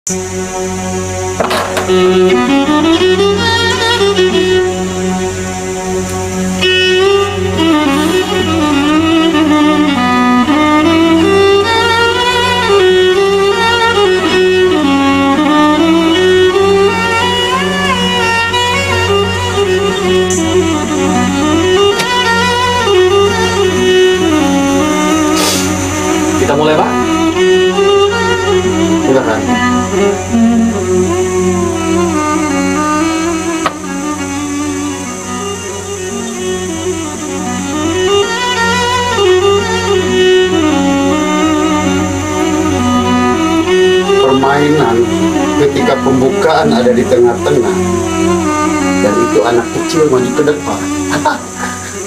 Kita mulai, Pak. Silakan. Permainan ketika pembukaan ada di tengah-tengah dan itu anak kecil maju ke depan.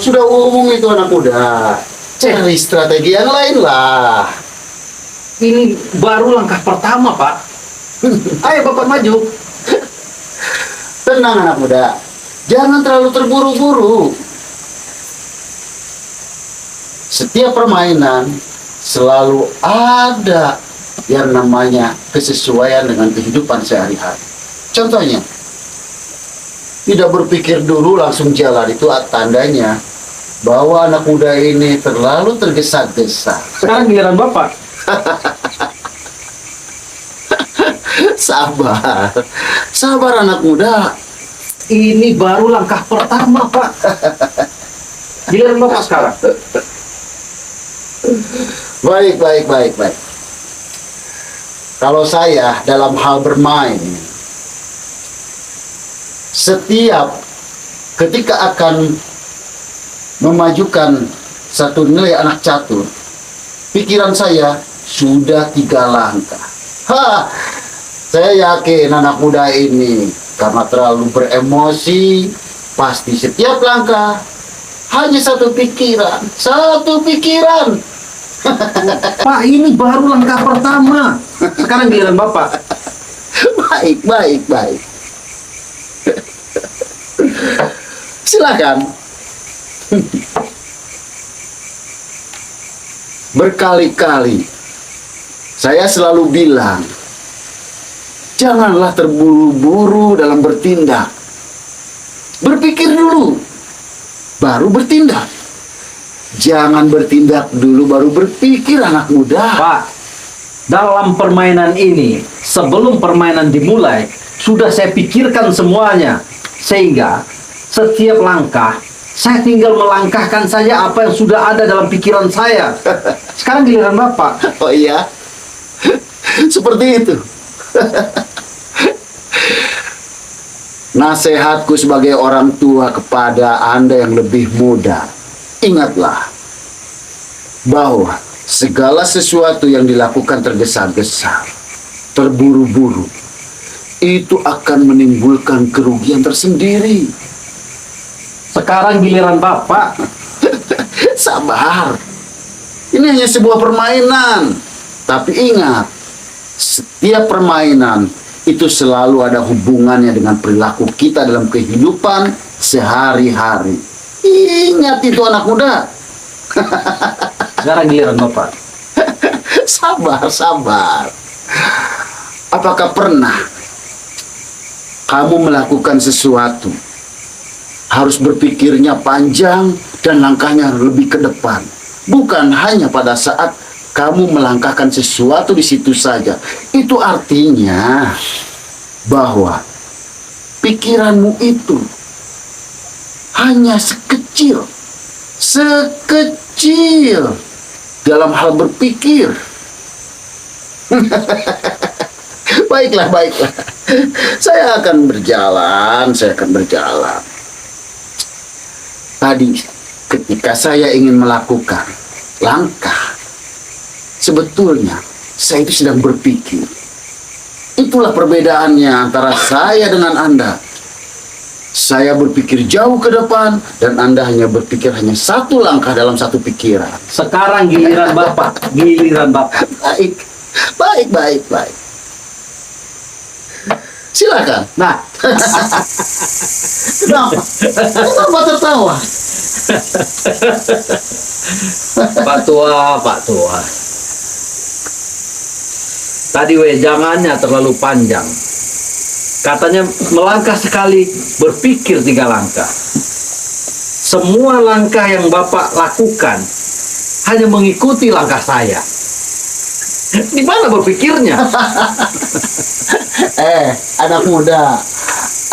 Sudah umum itu anak muda. Cari strategi yang lain lah. Ini baru langkah pertama, Pak. Ayo Bapak maju. Tenang anak muda, jangan terlalu terburu-buru. Setiap permainan selalu ada yang namanya kesesuaian dengan kehidupan sehari-hari. Contohnya, tidak berpikir dulu langsung jalan itu tandanya bahwa anak muda ini terlalu tergesa-gesa. Sekarang giliran Bapak. Sabar, sabar anak muda. Ini baru langkah pertama, Pak. Giliran Bapak sekarang. Baik. Kalau saya dalam hal bermain, setiap ketika akan memajukan satu nilai anak catur, pikiran saya sudah 3 langkah. Saya yakin anak muda ini karena terlalu beremosi, pasti setiap langkah hanya satu pikiran. Pak, ini baru langkah pertama. Sekarang giliran Bapak. Baik. Silakan. Berkali-kali saya selalu bilang, janganlah terburu-buru dalam bertindak. Berpikir dulu, baru bertindak. Jangan bertindak dulu baru berpikir anak muda. Pak, dalam permainan ini, sebelum permainan dimulai, sudah saya pikirkan semuanya. Sehingga setiap langkah, saya tinggal melangkahkan saja apa yang sudah ada dalam pikiran saya. Sekarang giliran Bapak. Oh iya, seperti itu. Nasihatku sebagai orang tua kepada Anda yang lebih muda, ingatlah bahwa segala sesuatu yang dilakukan tergesa-gesa, terburu-buru, itu akan menimbulkan kerugian tersendiri. Sekarang giliran Bapak. Sabar. Ini hanya sebuah permainan. Tapi ingat, setiap permainan itu selalu ada hubungannya dengan perilaku kita dalam kehidupan sehari-hari. Ingat itu anak muda. Sekarang giliran Bapak. Sabar. Apakah pernah kamu melakukan sesuatu, harus berpikirnya panjang dan langkahnya lebih ke depan? Bukan hanya pada saat kamu melangkahkan sesuatu di situ saja. Itu artinya bahwa pikiranmu itu hanya sekecil dalam hal berpikir. Baiklah. Saya akan berjalan. Tadi ketika saya ingin melakukan langkah, sebetulnya saya itu sedang berpikir. Itulah perbedaannya antara saya dengan Anda. Saya berpikir jauh ke depan dan Anda hanya berpikir hanya satu langkah dalam satu pikiran. Sekarang giliran Bapak. Baik. Silakan. Nah, Kenapa tertawa? Pak Tua. Tadi wejangannya terlalu panjang. Katanya melangkah sekali, berpikir 3 langkah. Semua langkah yang Bapak lakukan hanya mengikuti langkah saya. Di mana berpikirnya? Anak muda,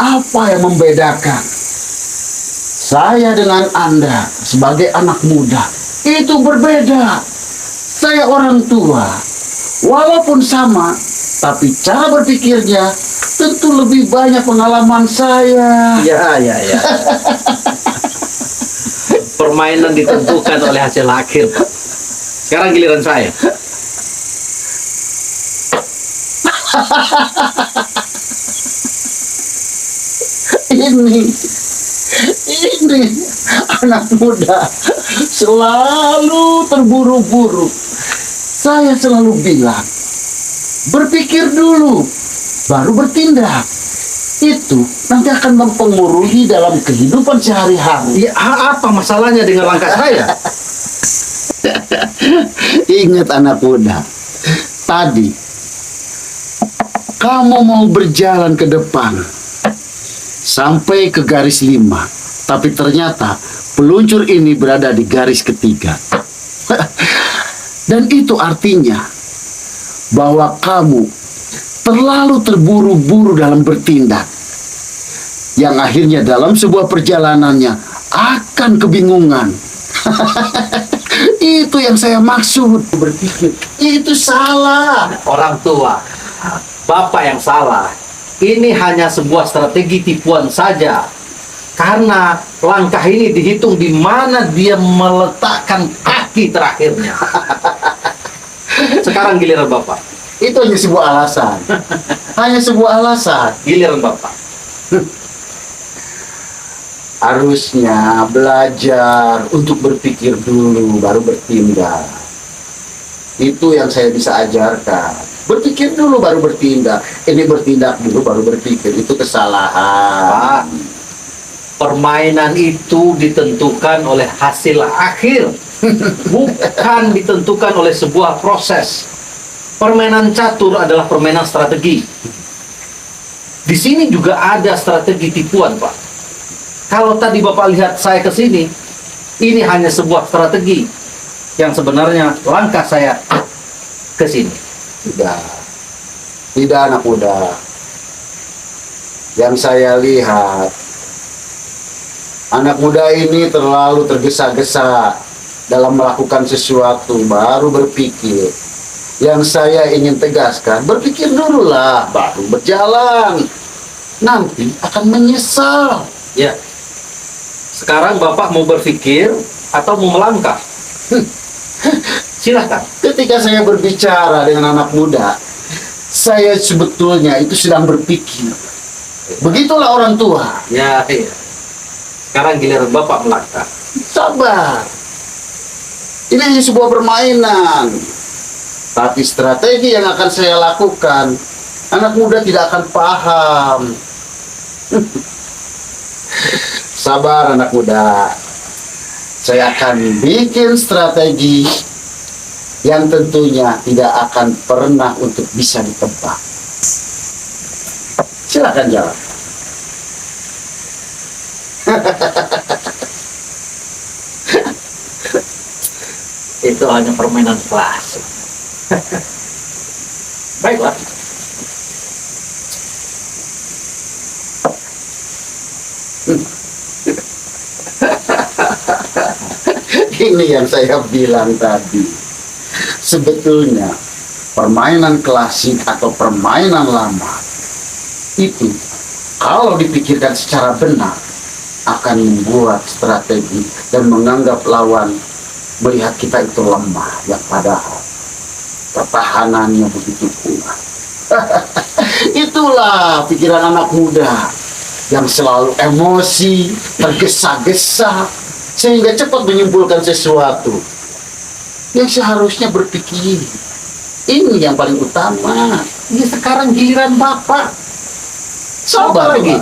apa yang membedakan saya dengan Anda sebagai anak muda? Itu berbeda. Saya orang tua, walaupun sama, tapi cara berpikirnya tentu lebih banyak pengalaman saya. Ya. Permainan ditentukan oleh hasil akhir, Pak. Sekarang giliran saya. Ini anak muda selalu terburu-buru. Saya selalu bilang, berpikir dulu, baru bertindak. Itu nanti akan mempengaruhi dalam kehidupan sehari-hari. Ya, apa masalahnya dengan langkah saya? Ingat anak muda, tadi kamu mau berjalan ke depan sampai ke garis 5, tapi ternyata peluncur ini berada di garis ketiga. Dan itu artinya bahwa kamu terlalu terburu-buru dalam bertindak, yang akhirnya dalam sebuah perjalanannya akan kebingungan. Itu yang saya maksud. Berpikir itu salah. Orang tua, Bapak yang salah. Ini hanya sebuah strategi tipuan saja. Karena langkah ini dihitung di mana dia meletakkan kaki terakhirnya. Sekarang giliran Bapak. Itu hanya sebuah alasan. Hanya sebuah alasan. Giliran Bapak. Harusnya belajar untuk berpikir dulu baru bertindak. Itu yang saya bisa ajarkan. Berpikir dulu baru bertindak. Ini bertindak dulu baru berpikir. Itu kesalahan. Pak, permainan itu ditentukan oleh hasil akhir, bukan ditentukan oleh sebuah proses. Permainan catur adalah permainan strategi. Di sini juga ada strategi tipuan, Pak. Kalau tadi Bapak lihat saya ke sini, ini hanya sebuah strategi yang sebenarnya langkah saya ke sini. Tidak anak muda. Yang saya lihat, anak muda ini terlalu tergesa-gesa dalam melakukan sesuatu, baru berpikir. Yang saya ingin tegaskan, berpikir dulu lah, baru berjalan. Nanti akan menyesal. Ya. Sekarang Bapak mau berpikir atau mau melangkah? Silahkan. Ketika saya berbicara dengan anak muda, saya sebetulnya itu sedang berpikir. Begitulah orang tua. Ya. Sekarang giliran Bapak melangkah. Sabar. Ini hanya sebuah permainan. Tapi strategi yang akan saya lakukan, anak muda tidak akan paham. Sabar anak muda. Saya akan bikin strategi yang tentunya tidak akan pernah untuk bisa ditebak. Silakan jalan. Itu hanya permainan klasik. Baiklah. Ini yang saya bilang tadi. Sebetulnya permainan klasik atau permainan lama itu kalau dipikirkan secara benar akan membuat strategi dan menganggap lawan melihat kita itu lemah, yang padahal pertahanannya begitu kuat. Itulah pikiran anak muda yang selalu emosi, tergesa-gesa, sehingga cepat menyimpulkan sesuatu yang seharusnya berpikir. Ini yang paling utama. Ini sekarang giliran Bapak. Sabar lagi.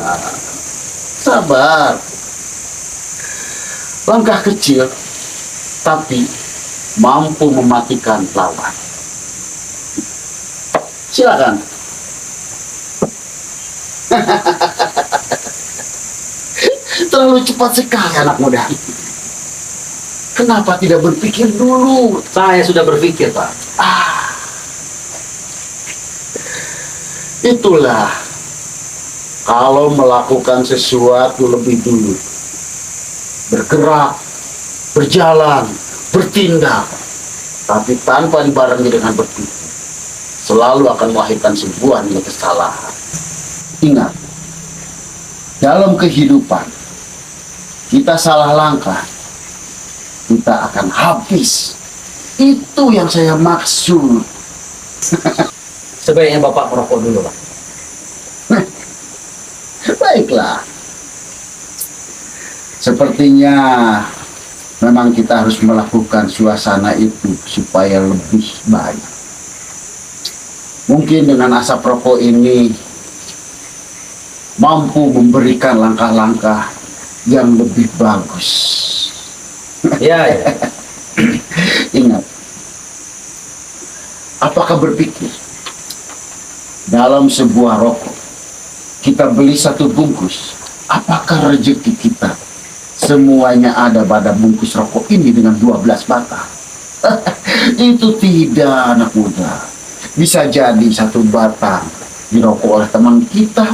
Sabar. Langkah kecil, tapi mampu mematikan lawan. Silakan. Terlalu cepat sekali anak muda. Kenapa tidak berpikir dulu? Saya sudah berpikir, Pak. Itulah kalau melakukan sesuatu lebih dulu, bergerak, berjalan, bertindak, tapi tanpa dibarengi dengan berpikir, selalu akan melahirkan sebuah nilai kesalahan. Ingat, dalam kehidupan kita salah langkah, kita akan habis. Itu yang saya maksud. Sebaiknya Bapak merokok dulu, Pak. Baiklah. Sepertinya memang kita harus melakukan suasana itu supaya lebih baik. Mungkin dengan asap rokok ini mampu memberikan langkah-langkah yang lebih bagus. Iya, ya. Ingat, apakah berpikir dalam sebuah rokok kita beli satu bungkus, apakah rezeki kita semuanya ada pada bungkus rokok ini dengan 12 batang? Itu tidak, anak muda. Bisa jadi satu batang dirokok oleh teman kita,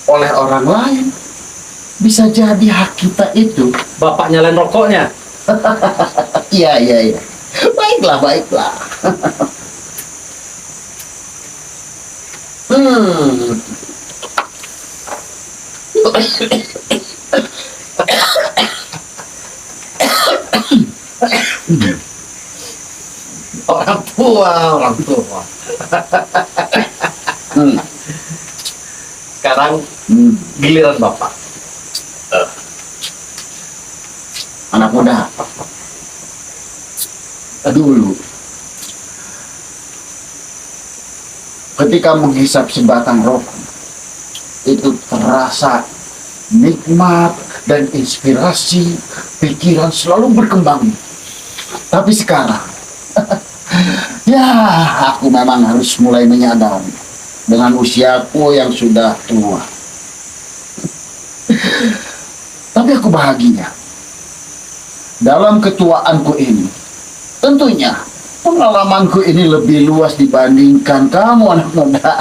oleh orang lain. Bisa jadi hak kita itu. Bapak nyalain rokoknya. Iya, iya, iya. Baiklah, baiklah. Orang tua, orang tua. Sekarang giliran Bapak. Anak muda, dulu ketika menghisap sebatang rokok itu terasa nikmat dan inspirasi, pikiran selalu berkembang. Tapi sekarang ya, aku memang harus mulai menyadari dengan usiaku yang sudah tua. Tapi aku bahagia dalam ketuaanku ini. Tentunya pengalamanku ini lebih luas dibandingkan kamu, anak muda.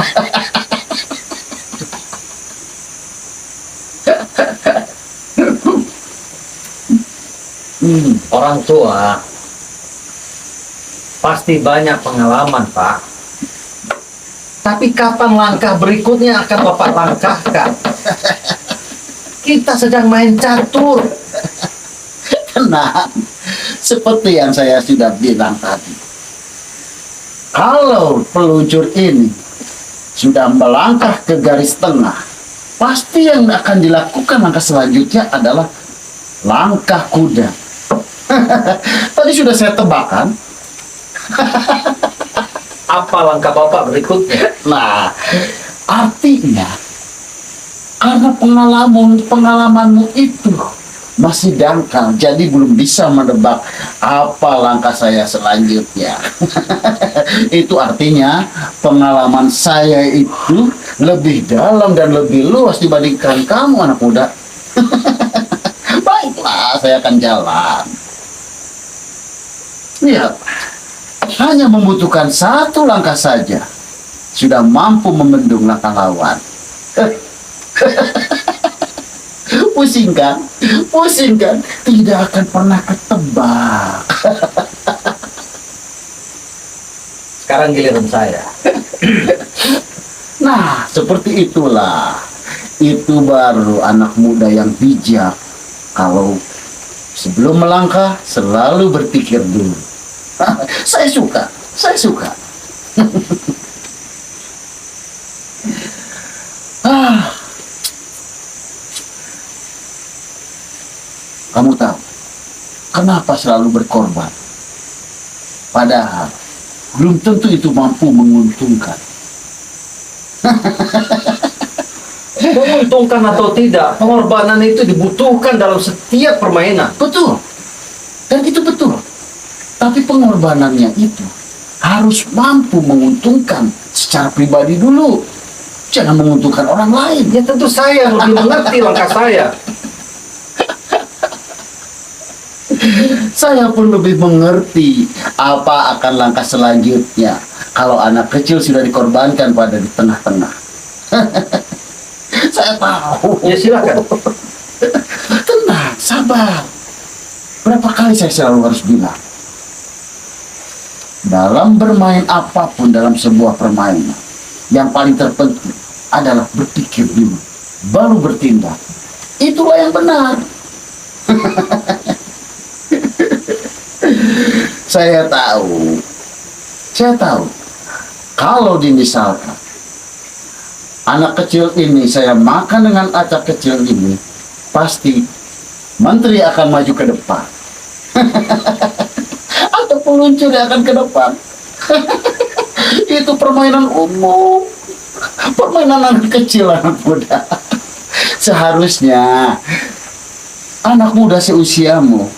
Orang tua pasti banyak pengalaman, Pak. Tapi kapan langkah berikutnya akan Bapak langkahkan? Kita sedang main catur. Tenang, seperti yang saya sudah bilang tadi. Kalau peluncur ini sudah melangkah ke garis tengah, pasti yang akan dilakukan langkah selanjutnya adalah langkah kuda. Tadi sudah saya tebakkan. Apa langkah Bapak berikutnya? Nah, artinya karena pengalamanmu itu masih dangkal, jadi belum bisa menebak apa langkah saya selanjutnya. Itu artinya pengalaman saya itu lebih dalam dan lebih luas dibandingkan kamu, anak muda. Baiklah, saya akan jalan. Lihat, hanya membutuhkan satu langkah saja sudah mampu membendung langkah lawan. Pusing kan? Pusing kan? Tidak akan pernah ketebak. Sekarang giliran saya. Nah, seperti itulah. Itu baru anak muda yang bijak. Kalau sebelum melangkah, selalu berpikir dulu. Saya suka, saya suka. Kamu tahu, kenapa selalu berkorban? Padahal, belum tentu itu mampu menguntungkan. Menguntungkan atau tidak, pengorbanan itu dibutuhkan dalam setiap permainan. Betul, dan itu betul. Tapi pengorbanannya itu harus mampu menguntungkan secara pribadi dulu. Jangan menguntungkan orang lain. Ya tentu saya yang lebih mengerti langkah saya. Saya pun lebih mengerti apa akan langkah selanjutnya kalau anak kecil sudah dikorbankan pada di tengah-tengah. Saya tahu. Ya silakan. Tenang, sabar. Berapa kali saya selalu harus bilang, dalam bermain apapun dalam sebuah permainan, yang paling terpenting adalah berpikir dulu, baru bertindak. Itulah yang benar. Saya tahu, kalau dimisalkan anak kecil ini saya makan dengan acak kecil ini, pasti menteri akan maju ke depan. Atau peluncur yang akan ke depan. Itu permainan umum, permainan anak kecil, anak muda. Seharusnya anak muda seusiamu,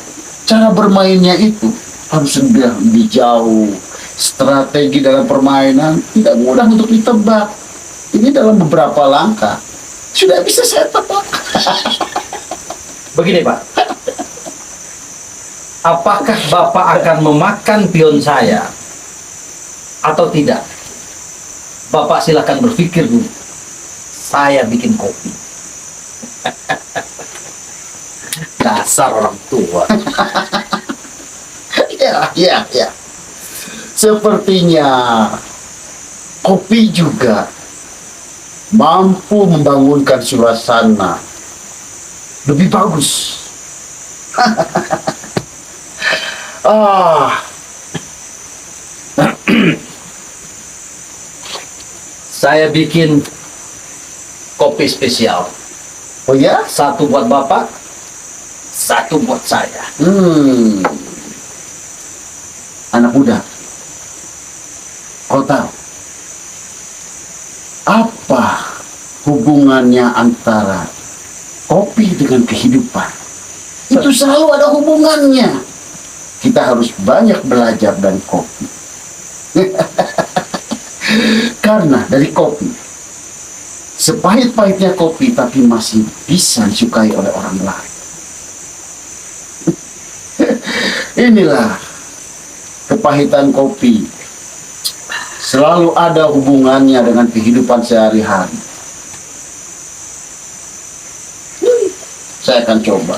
cara bermainnya itu harus lebih jauh. Strategi dalam permainan tidak mudah untuk ditebak. Ini dalam beberapa langkah sudah bisa saya tebak. Begini Pak, apakah Bapak akan memakan pion saya atau tidak? Bapak silakan berpikir dulu. Saya bikin kopi. Dasar orang tua. Ya. Sepertinya kopi juga mampu membangunkan suasana lebih bagus. Saya bikin kopi spesial. Oh ya? Satu buat Bapak, satu buat saya. Anak muda, kau tahu apa hubungannya antara kopi dengan kehidupan? Itu selalu ada hubungannya. Kita harus banyak belajar dari kopi. Karena dari kopi, sepahit-pahitnya kopi tapi masih bisa disukai oleh orang lain. Inilah kepahitan kopi, selalu ada hubungannya dengan kehidupan sehari-hari. Saya akan coba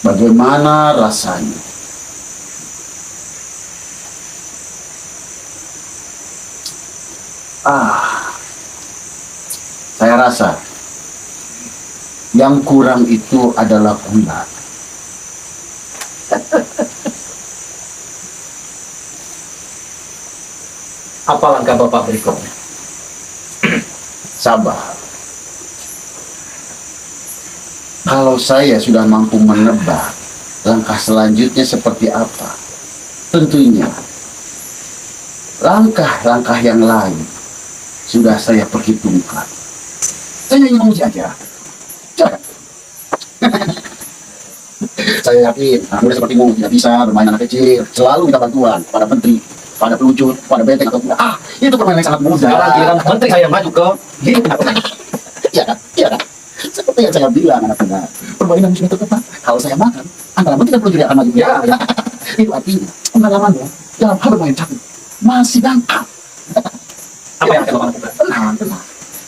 bagaimana rasanya. Saya rasa yang kurang itu adalah gula. Apa langkah Bapak berikutnya? Sabar. Kalau saya sudah mampu menebak langkah selanjutnya seperti apa, tentunya langkah-langkah yang lain sudah saya perhitungkan. Saya ingin menguji aja. Silakan. Saya yakin anak muda sepertimu tidak bisa bermain anak kecil. Selalu minta bantuan pada menteri, pada peluncur, pada benteng atau kuda. Itu permainan yang sangat mudah. Sekarang giliran menteri saya maju ke hidup. Iya kan? Seperti yang saya bilang, anak muda, permainan sudah tepat. Kalau saya makan, antara menteri dan peluncur yang akan maju. Ya. Itu artinya pengalamanmu dalam hal bermain catur masih dangkal. Apa yang akan Bapak lakukan? Tenang.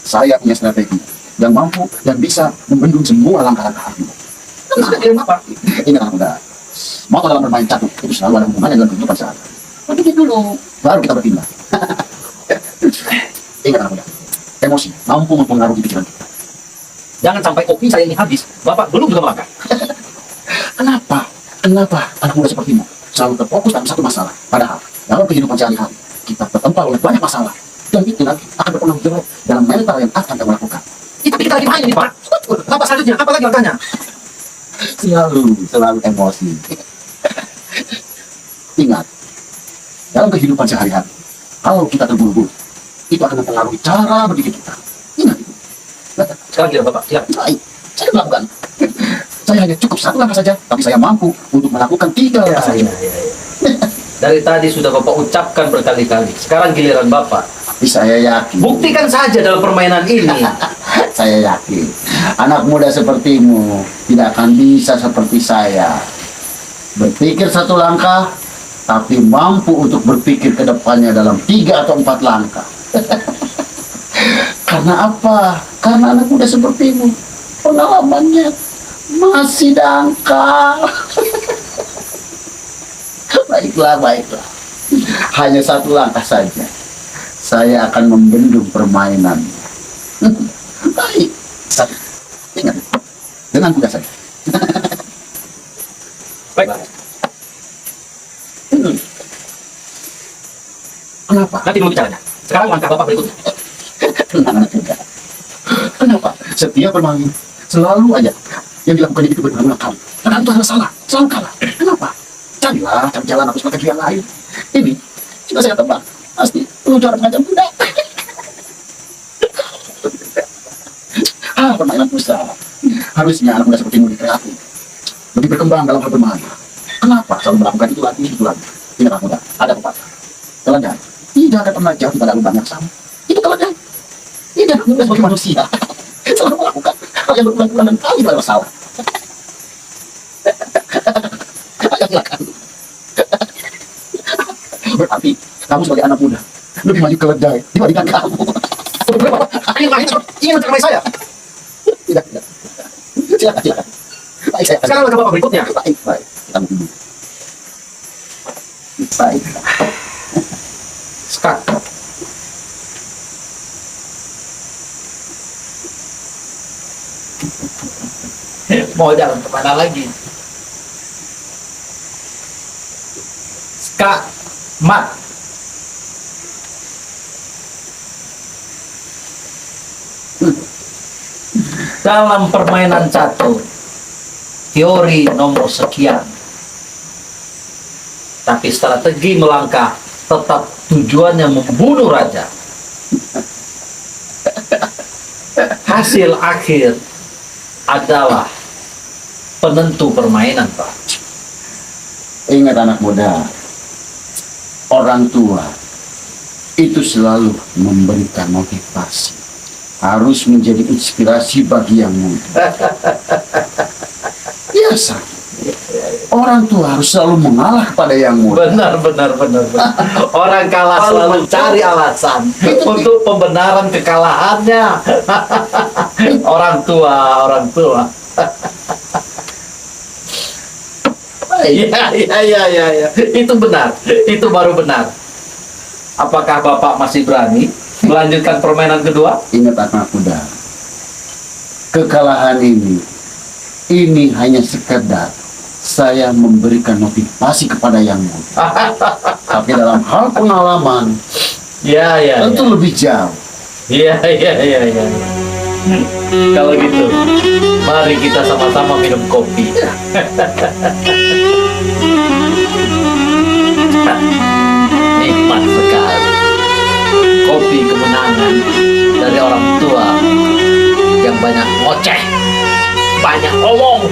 Saya punya strategi yang mampu dan bisa membendung semua langkah-langkah Anda. Sudah kirim Bapak. Ini anak muda. Motor dalam bermain catur itu selalu ada hubungannya dengan kehidupan sehari. Pikir dulu, baru kita bertindak. Ingat anak muda, emosi mampu mempengaruhi pikiran kita. Jangan sampai kopi saya ini habis. Bapak belum juga makan. Kenapa anak muda sepertimu selalu terfokus dalam satu masalah? Padahal dalam kehidupan sehari-hari kita tertempa oleh banyak masalah. Dan itu nanti akan berpengaruh jelek dalam mental yang akan kamu lakukan. Tapi kita lagi main ini Pak. Bapak selanjutnya, apa lagi langkahnya? Selalu emosi. Ingat, dalam kehidupan sehari-hari, kalau kita terburu-buru, itu akan mempengaruhi cara berpikir kita. Ingat itu. Sekarang giliran Bapak, siap. Baik, saya melakukan. Saya hanya cukup satu langkah saja, tapi saya mampu untuk melakukan 3 langkah saja. Dari tadi sudah Bapak ucapkan berkali-kali. Sekarang giliran Bapak. Tapi saya yakin. Buktikan saja dalam permainan ini. Saya yakin anak muda sepertimu tidak akan bisa seperti saya. Berpikir satu langkah, tapi mampu untuk berpikir ke depannya dalam 3 atau 4 langkah. Karena apa? Karena anak muda sepertimu pengalamannya masih dangkal. Baiklah. Hanya 1 langkah saja. Saya akan membendung permainan. Baik. Ingat, dengan mudah saja. Baik. Kenapa? Nanti dulu bicaranya. Sekarang langkah Bapak berikutnya. Anak muda. Kenapa? Setiap bermain selalu aja yang dilakukannya itu benar-benar kamu. Karena itu adalah salah, selalu kalah. Kenapa? Carilah cari jalan atau sebagai yang lain. Ini sudah saya tebak. Pasti lu cara mengajar muda. Permainan pusat. Harusnya anak muda seperti mu kreatif, lebih berkembang dalam hal bermain. Kenapa selalu melakukan itu lagi, itu lagi? Ini anak muda, ada pepatah. Keledai tidak akan pernah jauh pada lubang yang sama. Itu keledai. Ini anak muda sebagai manusia. Selalu melakukan hal yang berulang-ulang dan kali pada salah. Berarti kamu sebagai anak muda lebih maju keledai dibandingkan kamu. Ingin menceramai saya. Tidak. Silakan. Baik, saya akan. Sekarang langkah Bapak berikutnya. Baik. Kamu dulu. Baik. Skak. Mau jalan kemana lagi? Skak. Mat. Dalam permainan catur, teori nomor sekian, tapi strategi melangkah tetap tujuannya membunuh raja. Hasil akhir adalah penentu permainan, Pak. Ingat anak muda, orang tua itu selalu memberikan motivasi. Harus menjadi inspirasi bagi yang muda. Biasa. Orang tua harus selalu mengalah kepada yang muda. Benar. Orang kalah selalu cari alasan untuk pembenaran kekalahannya. Orang tua. Iya. Itu benar. Itu baru benar. Apakah Bapak masih berani melanjutkan permainan kedua? Ingat anak muda, kekalahan ini hanya sekedar saya memberikan motivasi kepada yang muda. Tapi dalam hal pengalaman, tentu lebih jauh. Iya. Kalau gitu, mari kita sama-sama minum kopi. Nikmat sekali. Kopi kemenangan dari orang tua yang banyak ngoceh, banyak omong.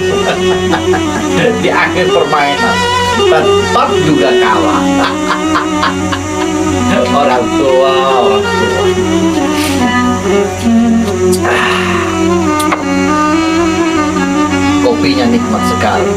Di akhir permainan tetap juga kalah. Orang tua. Kopinya nikmat sekali.